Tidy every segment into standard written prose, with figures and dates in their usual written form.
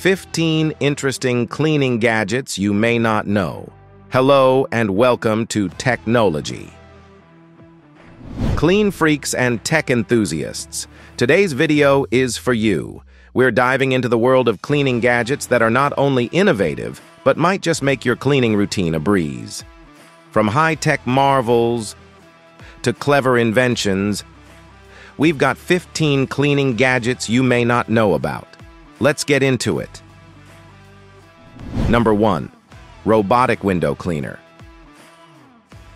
15 interesting cleaning gadgets you may not know. Hello and welcome to TechKnowlogy. Clean freaks and tech enthusiasts, today's video is for you. We're diving into the world of cleaning gadgets that are not only innovative, but might just make your cleaning routine a breeze. From high-tech marvels to clever inventions, we've got 15 cleaning gadgets you may not know about. Let's get into it. Number 1. Robotic window cleaner.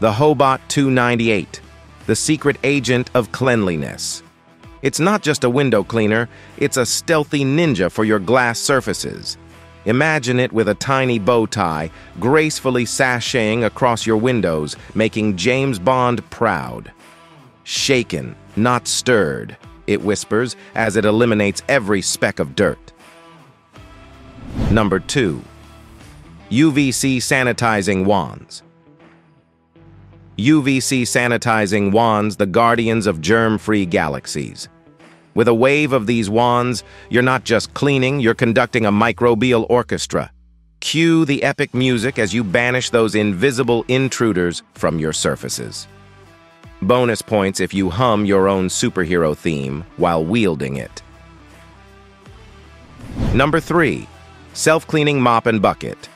The Hobot 298, the secret agent of cleanliness. It's not just a window cleaner, it's a stealthy ninja for your glass surfaces. Imagine it with a tiny bow tie, gracefully sashaying across your windows, making James Bond proud. Shaken, not stirred, it whispers as it eliminates every speck of dirt. Number 2. UVC sanitizing wands. UVC sanitizing wands, the guardians of germ-free galaxies. With a wave of these wands, you're not just cleaning, you're conducting a microbial orchestra. Cue the epic music as you banish those invisible intruders from your surfaces. Bonus points if you hum your own superhero theme while wielding it. Number 3. Self-cleaning mop and bucket.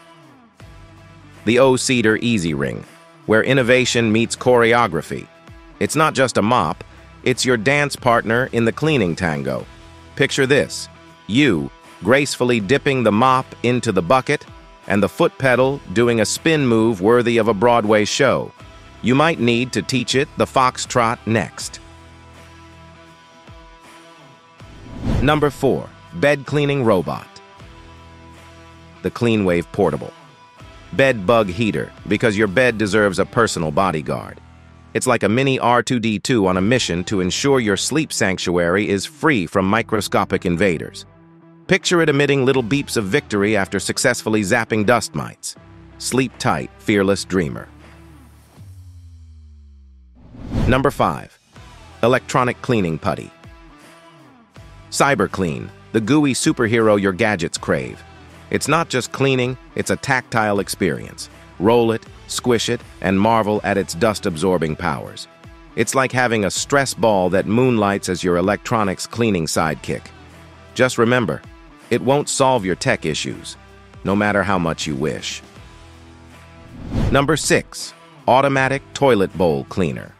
The O-Cedar Easy Ring, where innovation meets choreography. It's not just a mop, it's your dance partner in the cleaning tango. Picture this, you gracefully dipping the mop into the bucket and the foot pedal doing a spin move worthy of a Broadway show. You might need to teach it the foxtrot next. Number 4. Bed cleaning robot. The CleanWave Portable. Bed bug heater, because your bed deserves a personal bodyguard. It's like a mini R2-D2 on a mission to ensure your sleep sanctuary is free from microscopic invaders. Picture it emitting little beeps of victory after successfully zapping dust mites. Sleep tight, fearless dreamer. Number 5. Electronic cleaning putty. CyberClean, the gooey superhero your gadgets crave. It's not just cleaning, it's a tactile experience. Roll it, squish it, and marvel at its dust-absorbing powers. It's like having a stress ball that moonlights as your electronics cleaning sidekick. Just remember, it won't solve your tech issues, no matter how much you wish. Number 6. Automatic toilet bowl cleaner.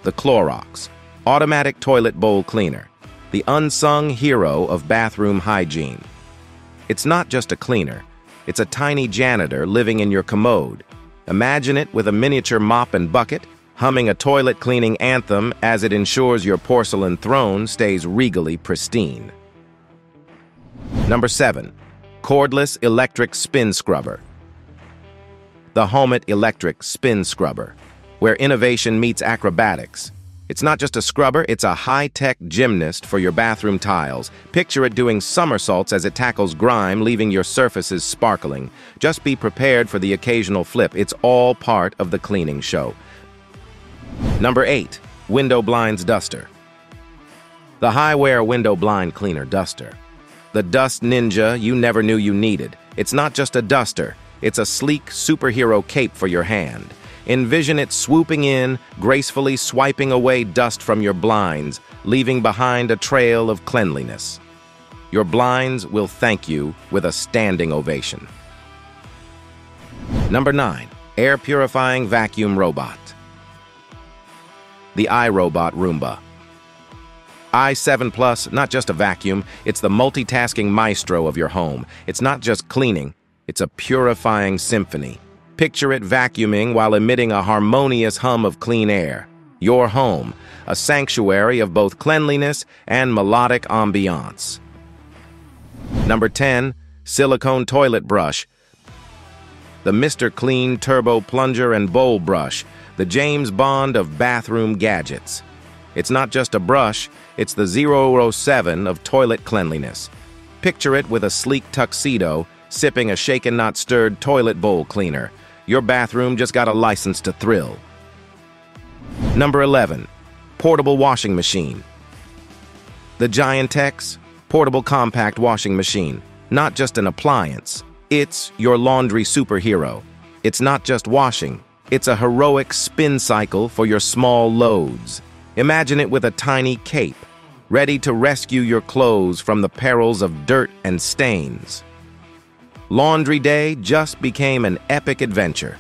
The Clorox Automatic Toilet Bowl Cleaner, the unsung hero of bathroom hygiene. It's not just a cleaner, it's a tiny janitor living in your commode. Imagine it with a miniature mop and bucket, humming a toilet cleaning anthem as it ensures your porcelain throne stays regally pristine. Number 7. Cordless Electric Spin Scrubber. The Homet Electric Spin Scrubber, where innovation meets acrobatics. It's not just a scrubber, it's a high-tech gymnast for your bathroom tiles. Picture it doing somersaults as it tackles grime, leaving your surfaces sparkling. Just be prepared for the occasional flip. It's all part of the cleaning show. Number 8. Window Blinds Duster. The Highwear Window Blind Cleaner Duster. The dust ninja you never knew you needed. It's not just a duster, it's a sleek superhero cape for your hand. Envision it swooping in, gracefully swiping away dust from your blinds, leaving behind a trail of cleanliness. Your blinds will thank you with a standing ovation. Number 9. Air Purifying Vacuum Robot. The iRobot Roomba. i7 Plus, not just a vacuum, it's the multitasking maestro of your home. It's not just cleaning, it's a purifying symphony. Picture it vacuuming while emitting a harmonious hum of clean air. Your home, a sanctuary of both cleanliness and melodic ambiance. Number 10. Silicone Toilet Brush. The Mr. Clean Turbo Plunger and Bowl Brush, the James Bond of bathroom gadgets. It's not just a brush, it's the 007 of toilet cleanliness. Picture it with a sleek tuxedo, sipping a shaken not stirred toilet bowl cleaner. Your bathroom just got a license to thrill. Number 11. Portable Washing Machine. The Giantex Portable Compact Washing Machine, not just an appliance. It's your laundry superhero. It's not just washing. It's a heroic spin cycle for your small loads. Imagine it with a tiny cape, ready to rescue your clothes from the perils of dirt and stains. Laundry day just became an epic adventure.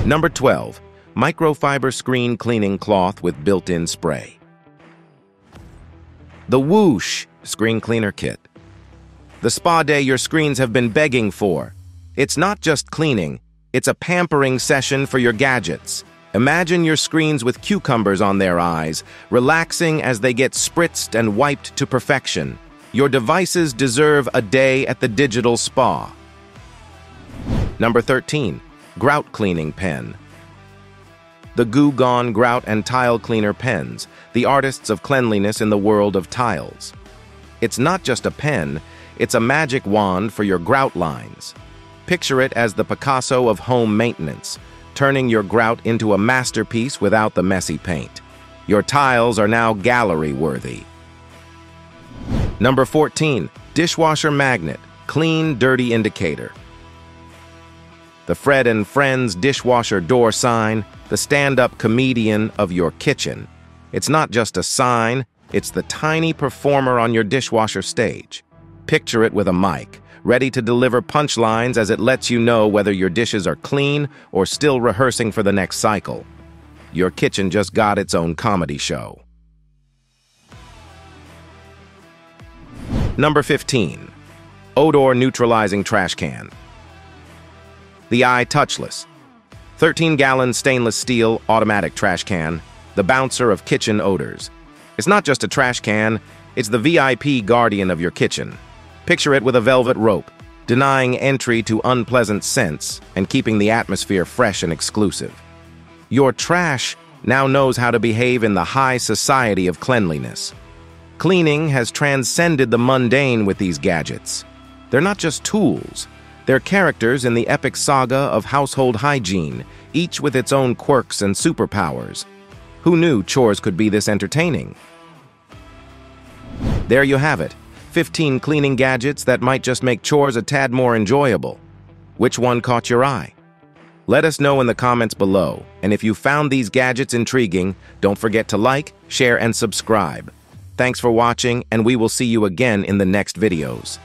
Number 12. Microfiber screen cleaning cloth with built-in spray. The Whoosh Screen Cleaner Kit. The spa day your screens have been begging for. It's not just cleaning, it's a pampering session for your gadgets. Imagine your screens with cucumbers on their eyes, relaxing as they get spritzed and wiped to perfection. Your devices deserve a day at the digital spa. Number 13. Grout Cleaning Pen. The Goo Gone Grout and Tile Cleaner Pens, the artists of cleanliness in the world of tiles. It's not just a pen, it's a magic wand for your grout lines. Picture it as the Picasso of home maintenance, turning your grout into a masterpiece without the messy paint. Your tiles are now gallery-worthy. Number 14. Dishwasher Magnet, Clean Dirty Indicator. The Fred and Friends dishwasher door sign, the stand-up comedian of your kitchen. It's not just a sign, it's the tiny performer on your dishwasher stage. Picture it with a mic, ready to deliver punchlines as it lets you know whether your dishes are clean or still rehearsing for the next cycle. Your kitchen just got its own comedy show. Number 15. Odor Neutralizing Trash Can. The Touchless. 13-gallon stainless steel automatic trash can, the bouncer of kitchen odors. It's not just a trash can, it's the VIP guardian of your kitchen. Picture it with a velvet rope, denying entry to unpleasant scents and keeping the atmosphere fresh and exclusive. Your trash now knows how to behave in the high society of cleanliness. Cleaning has transcended the mundane with these gadgets. They're not just tools. They're characters in the epic saga of household hygiene, each with its own quirks and superpowers. Who knew chores could be this entertaining? There you have it, 15 cleaning gadgets that might just make chores a tad more enjoyable. Which one caught your eye? Let us know in the comments below, and if you found these gadgets intriguing, don't forget to like, share, and subscribe. Thanks for watching, and we will see you again in the next videos.